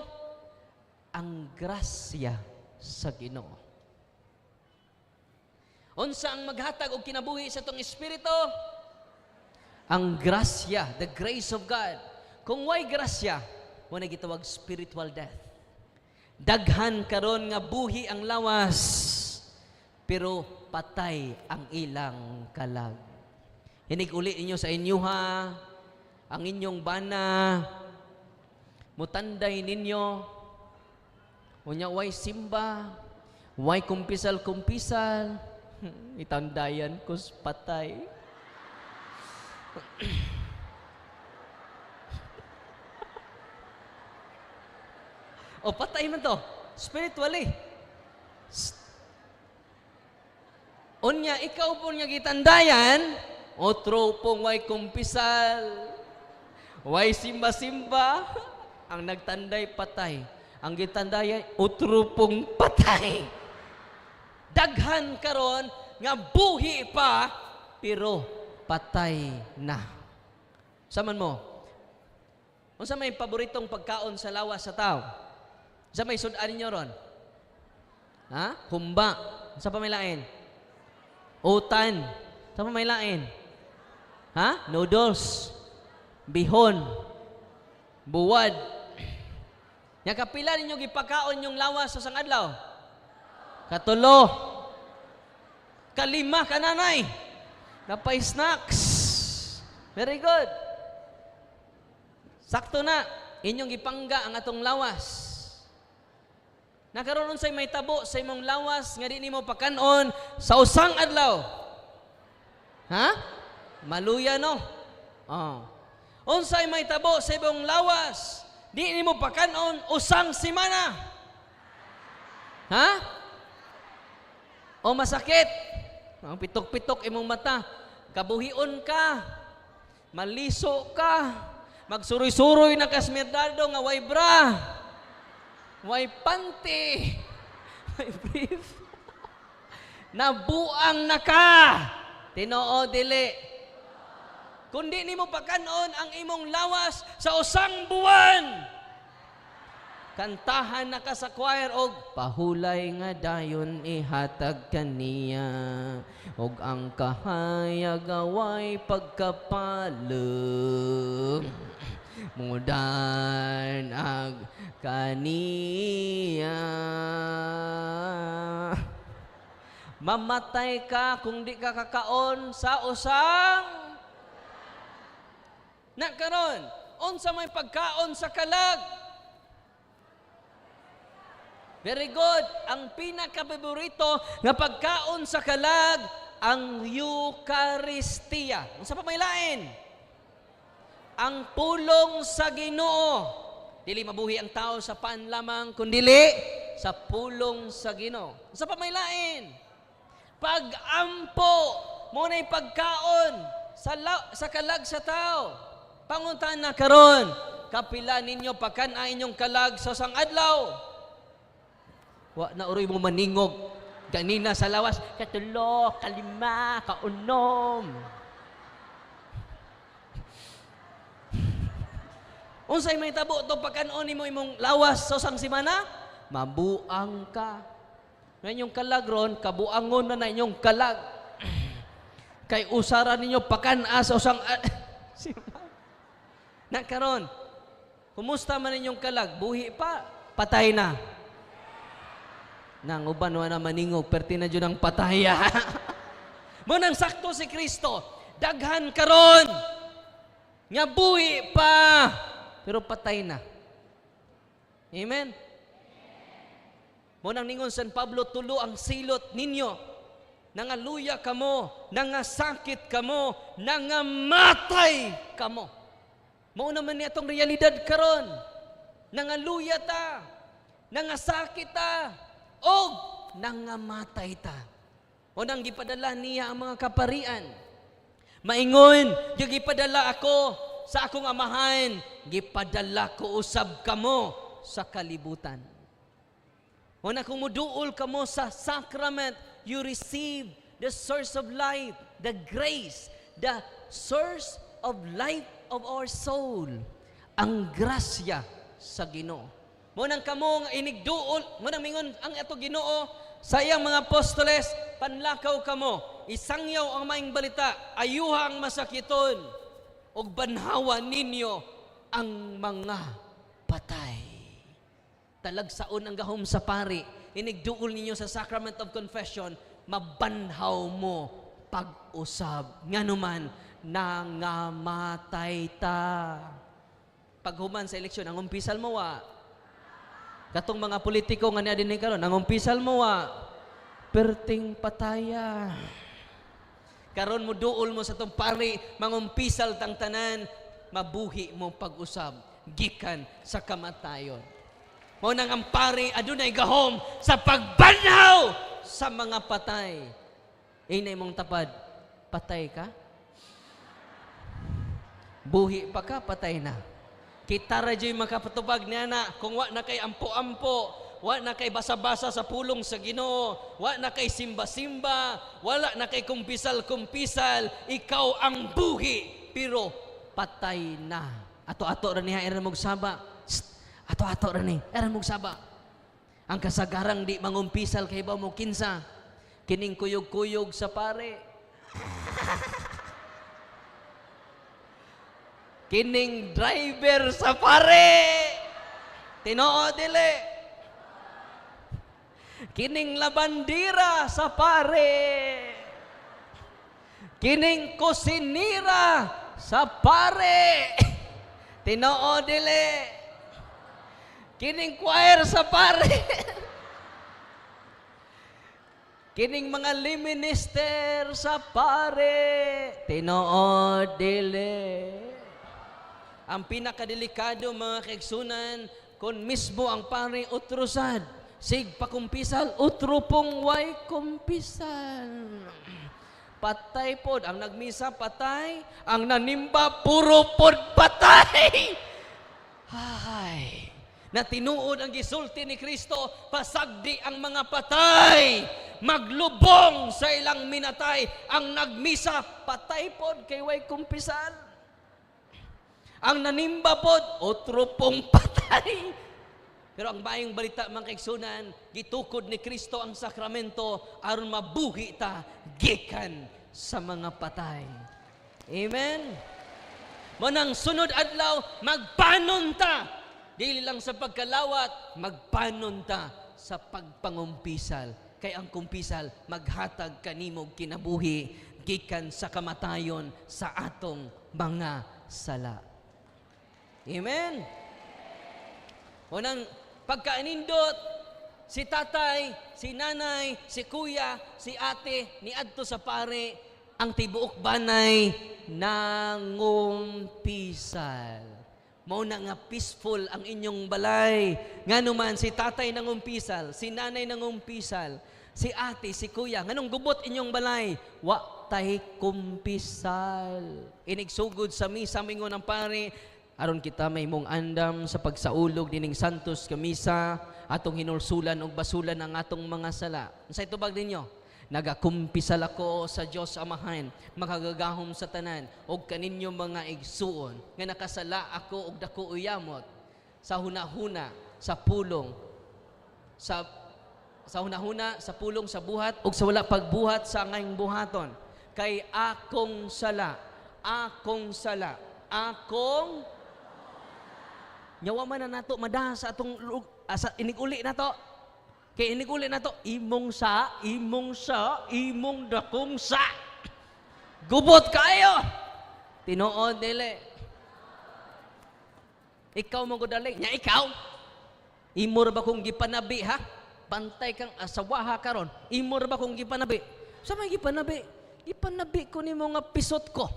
Ang grasya sa Ginoo. Unsa ang maghatag og kinabuhi sa atong espiritu? Ang grasya, the grace of God. Kung way grasya, mo na gitawag spiritual death. Daghan karon nga buhi ang lawas, pero patay ang ilang kalag. Hinig uli ninyo sa inyo ha, ang inyong bana, mutanday ninyo, unya way simba, way kumpisal-kumpisal, itandayan ko patay. O patay man to, spiritually. Unya, ikaw po niya gitandayan, otro pong way kumpisal, way simba-simba, ang nagtanday patay. Ang gitandayan, otro pong patay. Daghan karon nga buhi pa, pero patay na. Saman mo, unsa may paboritong pagkaon sa lawas sa tao? Unsa may sudan ninyo ron? Ha? Humba. Unsa pa may lain? Utan. Unsa pa may lain? Ha? Noodles. Bihon. Buwad. Nya kapila ninyo gipakaon yung lawas sa sang adlaw? Katulo. Kalima kananay. Napay snacks. Very good. Sakto na. Inyong gipangga ang atong lawas. Nakaroon unsay may tabo sa imong lawas nga di nimo pakanon sa usang adlaw. Ha? Maluya no? Oh. Unsay may tabo sa imong lawas, di nimo pakanon usang semana. Ha? O masakit. Ang pitok-pitok imong mata. Kabuhion ka. Maliso ka. Magsuroy-suroy na kasmirdado nga way bra. Way panty. Way brief. Nabuang na ka. Tinoo dili. Kundi nimo pakanon ang imong lawas sa usang buwan. Kantahan na ka sa choir og pahulay nga dayon ihatag kaniya og ang kahayag away pagkapalong mudan ag kaniya. Mamatay ka kung di ka kakaon sa usang na karon. Unsa may pagkaon sa kalag? Very good. Ang pinaka-paborito nga pagkaon sa kalag, ang Eucharistia. Unsa pa may lain? Ang pulong sa Ginoo. Dili mabuhi ang tao sa paan lamang, kundili sa pulong sa Ginoo. Unsa pa may lain? Pag-ampo. Muna'y pagkaon sa kalag sa tao. Panguntahan na karon, kapila ninyo pakan inyong kalag sa sang adlaw. Wa na uroy mo maningog ganina sa lawas, katulo, kalima, kaunom. Unsay may tabo to pakanon nimo imong lawas sa usang semana? Mabuang ka. Nga inyong kalag ron, kabuangon na inyong kalag. Kay usara ninyo pakana sa usang semana. Na karon, kumusta man inyong kalag? Buhi pa, patay na. Nang uban na maningog, perti na dyan ang pataya. Munang sakto si Kristo, daghan karon, nga buhi pa, pero patay na. Amen? Munang ningon San Pablo, tulo ang silot ninyo, nangaluya kamo, nangasakit kamo, nangamatay kamo. Mao naman niya itong realidad karon, nangaluya ta, nangasakit ta, o nangamatay ta. O nang gipadala niya ang mga kaparian. Maingon, yung gipadala ako sa akong amahan, gipadala ko usab kamo sa kalibutan. O na kung muduol kamo sa sacrament, you receive the source of life, the grace, the source of life of our soul, ang grasya sa Ginoo. Munang kamo nga inigduol, munang mingon ang ato Ginoo sa iyang mga apostoles, panlakaw kamo, isangyaw ang maing balita, ayuha ang masakiton, ug banhawa ninyo ang mga patay. Talagsaon ang gahom sa pari, inigduol ninyo sa sacrament of confession, mabanhaw mo pag-usab. Nga naman, nangamatay ta. Paghuman sa eleksyon, ang umpisal mo wa. Katong mga politiko nga niya din karon, ang umpisal mo wa. Perting pataya. Karon mo duol mo sa tong pari, mangumpisal tang tanan, mabuhi mo pag-usab gikan sa kamatayon. Mo nang ang pari adunay gahom sa pagbanhaw sa mga patay. Inay mong tapad, patay ka? Buhi pa ka, patay na. Kita radyo'y makapatubag niya na kung wa na kay ampo-ampo, wa na kay basa-basa sa pulong sa Ginoo, wa na kay simba-simba, wala na kay kumpisal-kumpisal, ikaw ang buhi, pero patay na. Ato-ato ra niya eran mong saba. Ato-ato ra ni eran mong saba. Ang kasagarang di mangumpisal kay ba mo kinsa, kining kuyog-kuyog sa pare. Kining driver sa pare. Tinoo dili. Kining labandira sa pare. Kining kusinira sa pare. Tinoo dili. Kining choir sa pare. Kining mga liminister sa pare. Tinoo dili. Ang pinakadelikado mga kaigsunan, kung mismo ang pare utrusad, sig pakumpisal, utro pong way kumpisal. Patay pod, ang nagmisa patay, ang nanimba puro pod patay. Hay, na tinuod ang gisulti ni Kristo, pasagdi ang mga patay, maglubong sa ilang minatay, ang nagmisa patay pod kay way kumpisal. Ang nanimba pod, otro pong patay. Pero ang bayang balita mga kaigsunan, gitukod ni Kristo ang sakramento aron mabuhi ta gikan sa mga patay. Amen. Manang sunod adlaw, magpanon ta. Dili lang sa pagkalawat, magpanon ta sa pagpangumpisal. Kay ang kumpisal, maghatag kanimog kinabuhi gikan sa kamatayon sa atong mga sala. Amen. Unang pagkainindot, si tatay, si nanay, si kuya, si ate, ni adto sa pare, ang tibuok banay nangumpisal. Mao na nga peaceful ang inyong balay. Nganuman si tatay nangumpisal, si nanay nangumpisal, si ate, si kuya, nganong gubot inyong balay? Wa tay kumpisal. Inigsugod sa misa mingon ang pare, aron kita may mong andam sa pagsaulog dining santos kamisa, atong hinulsulan og basulan ang atong mga sala. Unsay tubag ninyo? Nagakumpisal ako sa Dios Amahan, makagagahom sa tanan og kaninyo mga igsuon nga nakasala ako og dako uyamot sa hunahuna sa pulong sa hunahuna sa pulong sa buhat ug sa wala pagbuhat sa ngayong buhaton kay akong sala nyawa man na nato madaha sa atong sa iniguli nato. Kaya iniguli na to, imong dakong sa. Gubot kayo! Tinuod, dili. Ikaw mong gudaling. Nya ikaw? Imor ba kong gipanabi, ha? Bantay kang asawaha karon. Imor ba kong gipanabi? Sa may gipanabi? Gipanabi ko ni mga pisot ko.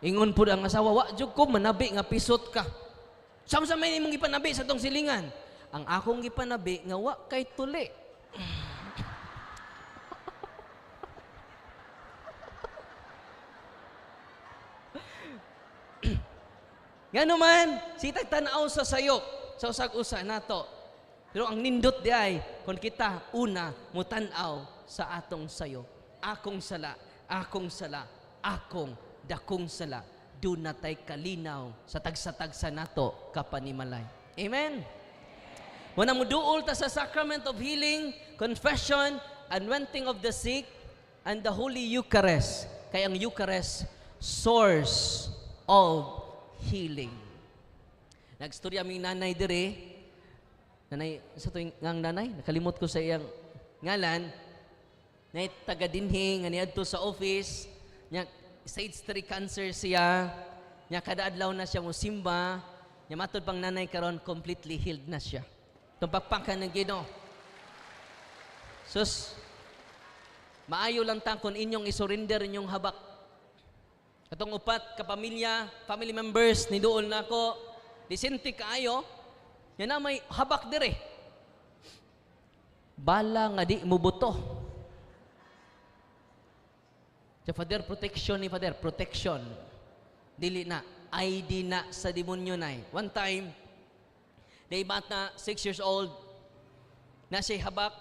Ingon po ang asawa, wa jud ko manabi nga pisot ka. Sa may imong gipanabi sa tong silingan? Ang akong gipanabi nga wa kay tuli. Ngano man, si tagtanaw sa sayop, sa usag-usa nato. Pero ang nindot di ay, kung kita una mutanaw sa atong sayop. Akong sala, akong dakong sala. Doon natay kalinaw sa tagsa-tagsa nato kapanimalay. Amen? When mo duol ta sa sacrament of healing, confession, anointing of the sick, and the Holy Eucharist. Kaya ang Eucharist, source of healing. Nagstorya aming nanay dire. Nanay, sa tuwing ngang nanay, nakalimot ko sa iyang ngalan, na taga dinhi, nga niadto sa office, Nya stage 3 cancer siya. Nya kada adlaw na siya musimba. Nya matod pang nanay karon completely healed na siya. Tumpakpakan ng Ginoo. Sus, maayo lang ta kung inyong isurrender inyong habak. Katong upat ka pamilya, family members ni duol nako, disente kaayo, yan na may habak dire. Bala nga di mo buto. Sa Father, protection ni Father, protection. Dili na, ID na sa demonyo na. One time, day bata, 6 years old, na siya habak,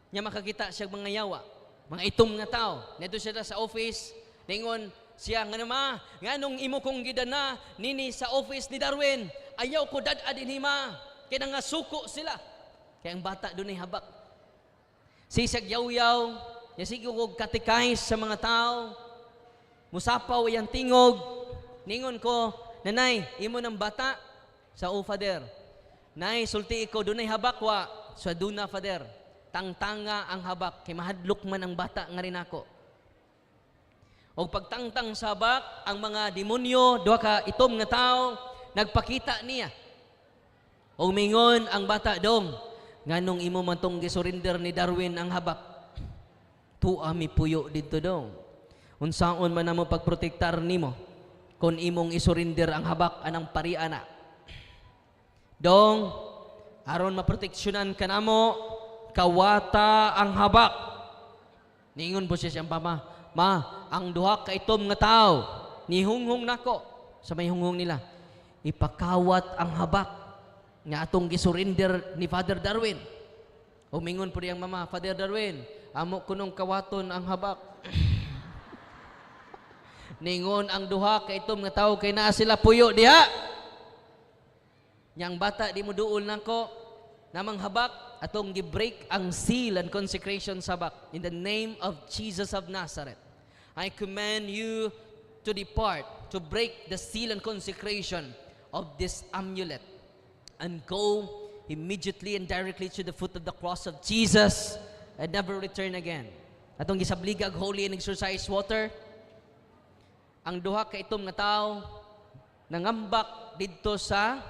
niya makakita siya mga yawa, mga itom nga tao. Neto siya sa office, ningon siya, nga nama, nga nung imo kong gidana, nini sa office ni Darwin, ayaw ko dadadin hima, kaya nga suko sila. Kaya ang bata doon ay habak. Sisag yaw-yaw, niya sige ko katikais sa mga tao, musapaw yung tingog, ningon ko, nanay, imo ng bata, sa Father. Nay, sulti ko, doon ay habak wa, sa duna, Father. Tangtanga ang habak, kay mahadlok man ang bata nga rin ako. O pagtangtang sa habak, ang mga demonyo, duha ka itom nga tao, nagpakita niya. O mingon ang bata dong, nganong imo man tong gisurrender ni Darwin ang habak. Tuwa mi puyo dito dong. Unsaon man namo pagprotektar nimo, kung imong isurrender ang habak anang pariana. Dong, aron maproteksyonan ka namo, kawata ang habak. Ningon po siya siyang pama, ma, ang duha ka itom nga tao, nihunghong nako, sa may hunghong nila, ipakawat ang habak, nga atong gisurrender ni Father Darwin. Umingon po niyang mama, Father Darwin, amo kunong kawaton ang habak. Ningon ang duha ka itom nga tao, kay naa sila puyo diha. Yang bata, di mo duol nako, namang habak, atong gi-break ang seal and consecration sabak. In the name of Jesus of Nazareth, I command you to depart, to break the seal and consecration of this amulet, and go immediately and directly to the foot of the cross of Jesus, and never return again. Atong gisabligag holy and exercise water, ang duha ka itom nga tao, nangambak didto sa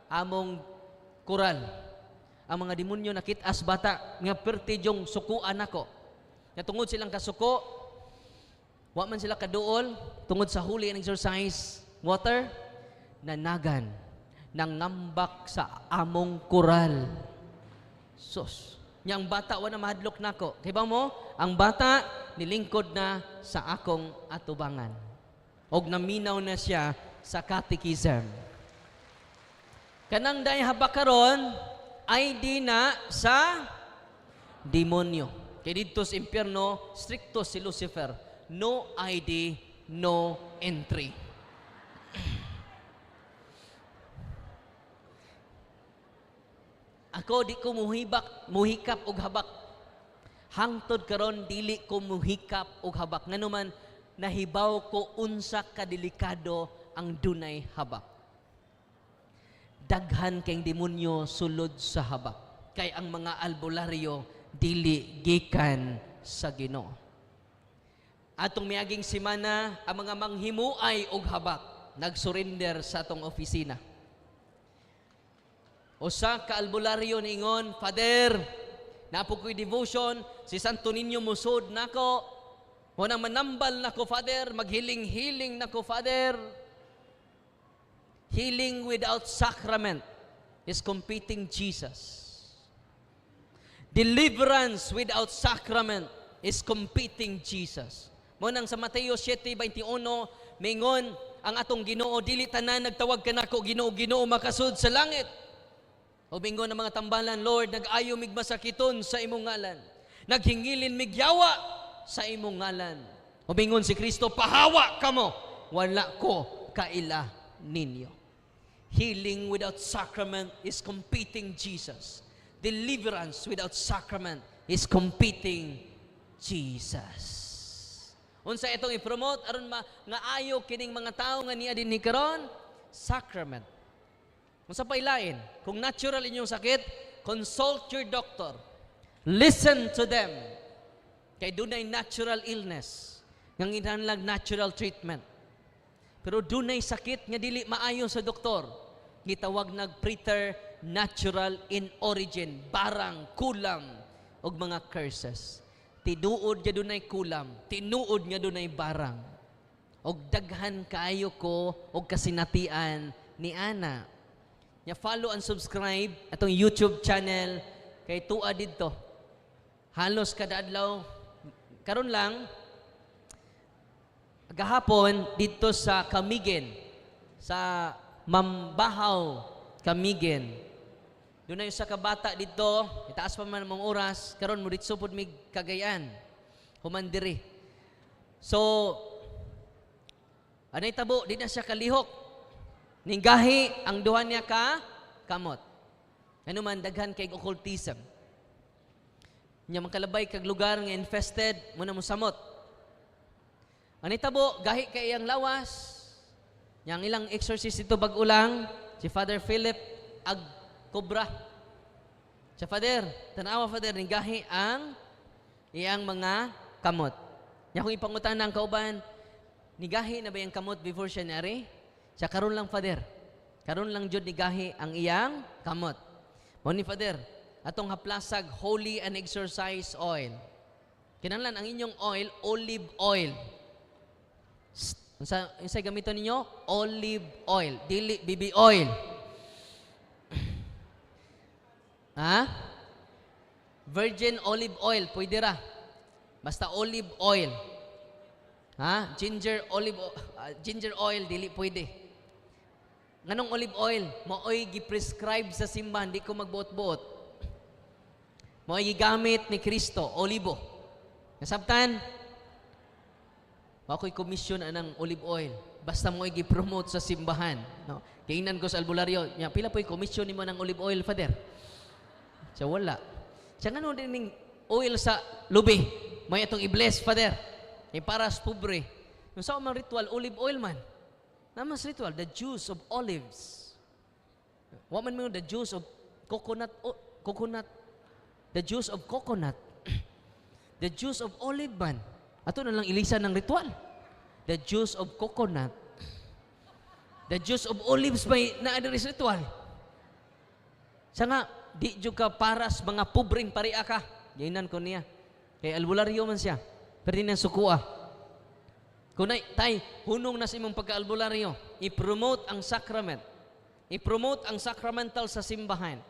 among kural. Ang mga demonyo nakitas bata nga pertidyong sukuan nako. Nga tungod silang kasuko, wa man sila kaduol tungod sa holy and exercise water, nanagan nang ngambak sa among kural. Sus, yang bata wa na mahadlok nako. Kay ba mo, ang bata nilingkod na sa akong atubangan. Og naminaw na siya sa catechism. Kanang day habak karon ay di na sa demonyo. Kay dito sa impyerno, stricto si Lucifer. No ID, no entry. Ako di ko muhikap og habak. Hangtod karon dili ko muhikap og habak. Nganuman nahibaw ko unsa kadelikado ang dunay habak. Daghan kayong demonyo sulod sa habak. Kay ang mga albularyo dili gikan sa Ginoo. Atong miaging semana, ang mga manghimuay og habak nagsurrender sa atong opisina. Usa ka albularyo ningon, Father, napo ko'y devotion, si Santo Niño musod nako. Mo nang manambal nako, Father, maghiling-hiling nako, Father. Healing without sacrament is competing Jesus. Deliverance without sacrament is competing Jesus. Mo nang sa Mateo 7:21, mingon ang atong Ginoo, dili tanan nagtawag kanako Ginoo, Ginoo makasud sa langit. O mingon ang mga tambalan, Lord, nag-ayo mig masakiton sa imong ngalan. Naghingilin mig yawa sa imong ngalan. O mingon si Kristo, pahawa kamo, wala ko kaila ninyo. Healing without sacrament is competing Jesus. Deliverance without sacrament is competing Jesus. Unsa itong i-promote aron nga ayo kining mga tao nga niya dinhi karon? Sacrament. Unsa pa ilain? Kung natural inyong sakit, consult your doctor. Listen to them. Kay dunay natural illness Nga kinahanglan natural treatment. Pero dunay sakit nga dili maayo sa doktor. Gitawag nag preternatural in origin, barang, kulam, og mga curses. Tinuod nga dunay kulam, tinuod nga dunay barang. Og daghan kaayo ko og kasinatian ni ana. Nya follow and subscribe atong YouTube channel kay tuwa didto. Halos kada adlaw karon lang gahapon dito sa Camigen, sa Mambahaw, Camigen. Doon na yung sa kabata dito, itaas pa man mong oras, karon mo dito pod mig Cagayan, humandiri. So, anay tabo, di na siya kalihok. Ninggahi, ang duha niya ka, kamot. Ano man, daghan kay occultism. Nya makalabay kag lugar nga infested, muna mo samot. Ang itabo, gahi kay iyang lawas. Yang ilang exorcist ito bag-ulang, si Father Philip ag Cobra. Si Father, tanawa Father, ning gahi ang iyang mga kamot. Nya kung ipangutan ng kauban, ni gahi na ba yung kamot before siya nari? Siya karon lang Father. Karon lang jud ni gahi ang iyang kamot. Mo ni Father, atong haplasag holy and exorcise oil. Kinahanglan ang inyong oil, olive oil. Unsay gamiton ninyo? Olive oil, dili BB oil. Ha? Virgin olive oil, pwede ra. Basta olive oil. Ha? Ginger oil, dili pwede. Nganong olive oil? Maoy gi-prescribe sa simbahan, di ko magbuot-buot. Maoy gigamit ni Kristo, olibo. Nasabtan? Ako'y komisyon anang olive oil. Basta mo i-promote sa simbahan. No? Kainan ko sa albularyo. Nya, pila po'y komisyon ni mo ng olive oil, Father? Siya wala. Siya nga din ng oil sa lubi. May itong i-bless, Father. Para sa pobre. Yung sa umang ritual, olive oil man. Namas ritual, the juice of olives. Waman mo the juice of coconut. The juice of coconut. The juice of olive man. Ato na lang ilisan ng ritual. The juice of coconut. The juice of olives may na-address ritual. Sa nga, di dyo ka paras mga pobreng paria ka. Gainan ko niya. Kay albularyo man siya. Pero di na sukua. Kunay, tay, hunong na sa imong pagka-albularyo. I-promote ang sacrament. I-promote ang sacramental sa simbahan.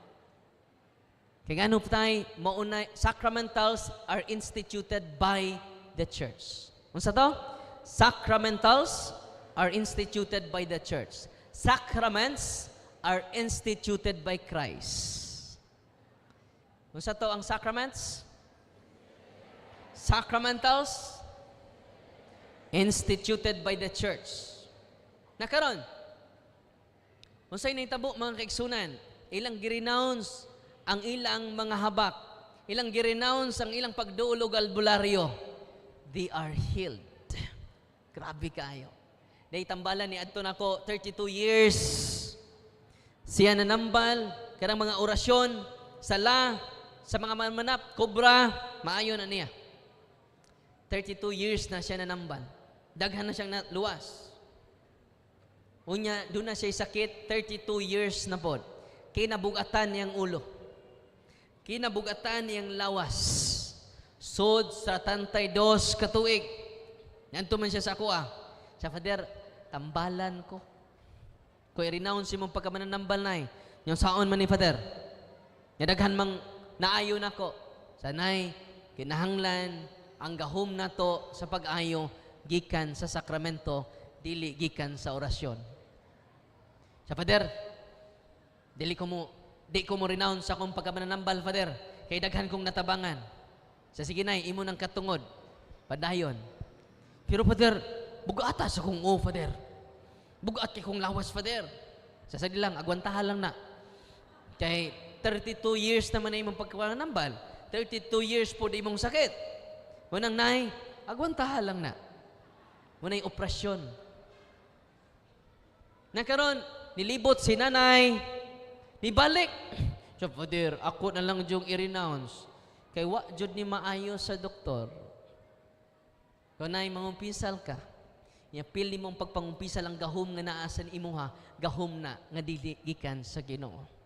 Kaya ano tay, maunay, sacramentals are instituted by the church. Unsa to? Sacramentals are instituted by the church. Sacraments are instituted by Christ. Unsa to ang sacraments? Sacramentals instituted by the church. Nakaron, unsay nahitabo mga kaigsunan, ilang gi-renounce ang ilang mga habak, ilang gi-renounce ang ilang pagduolog albularyo. They are healed. Grabe kayo. Dahil tambalan ni adto nako 32 years. Siya nanambal, karang mga orasyon, sala, sa mga manmanap, kobra, maayo na niya. 32 years na siya nanambal. Daghan na siyang luwas. Unya, doon na siya sakit, 32 years na po. Kinabugatan niyang ulo. Kinabugatan niyang lawas. Sod sa 32 katuig. Nanto man siya sa ako Sa Father, tambalan ko. Kung i-renounce mong pagkamananambal na yung saon man ni Father. Nadaghan mang naayo na ko. Sanay, kinahanglan, ang gahom na to sa pag-ayo, gikan sa sakramento, dili gikan sa orasyon. Sa Father, di ko mo renounce akong pagkamananambal, Father. Kay daghan kong natabangan. Sa sige na, imo ng katungod. Padayon. Pero Father, bugat sa kong Father. Bugat kay kong lawas, Father. Sa sige lang, agwantahan lang na. Kay 32 years naman na imong pagkawanambal. 32 years po na imong sakit. Munang nay, agwantahan lang na. Munang operasyon. Nakaroon, nilibot si nanay, nibalik. So, Father, ako na lang yung i-renounce. Kay wa jud ni maayo sa doktor. Kung na'y mangumpisal ka, ya pili mong pagpangumpisal ang gahom nga naa sa imuha, gahom na nga dili gikan sa Ginoo.